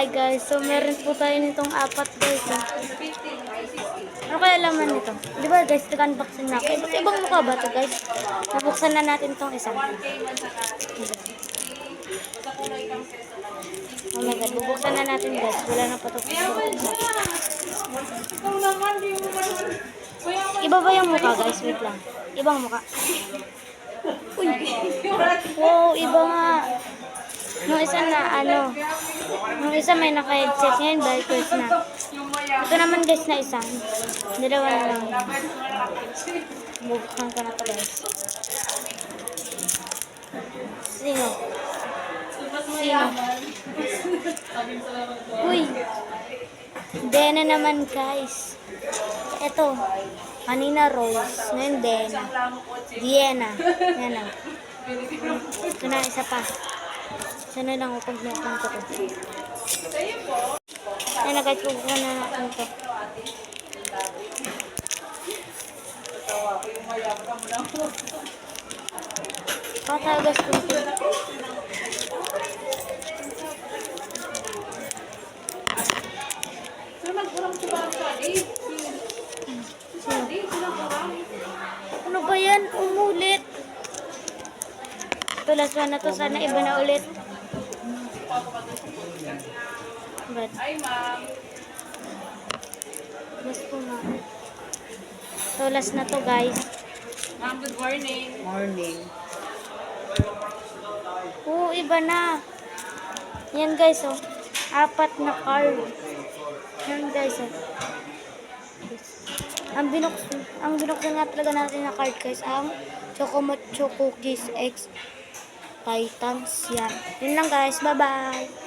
Hi guys, so meron po tayo nitong apat guys. Ano kaya laman nito? Di ba guys, nag-unboxing na ako. Ba't ibang mukha ba ito guys? Nabuksan na natin itong isa. Oh my god, bubuksan na natin guys. Wala na pa ito. Iba ba yung mukha guys? Wait lang. Ibang mukha. Uy! Wow, iba nga. Nung isa na nung isa may naka-headset ngayon, bikers na. Ito naman guys na isa. Dalawa na lang. Bubuksan ko na ito guys. Sino? Uy! Dena naman guys. Ito. Kanina Rose. Ngayon Dena. Diana. Yan na. Ito na isa pa. Sana lang upag natin ko ito. Ay, nagkatsugan na natin ito. Patagas ko ito. Ano ba yan? Umulit. Ito last one na to. Sana iba na ulit. But, last po na. So, last na to guys. Ma'am, good morning. Morning. Oo, iba na. Yan guys, oh. Apat na card. Yan guys, oh. Ang binuksan nga talaga natin na card guys, ang Chocomocho Cookies X Titans. Yan. Yun lang guys. Bye-bye.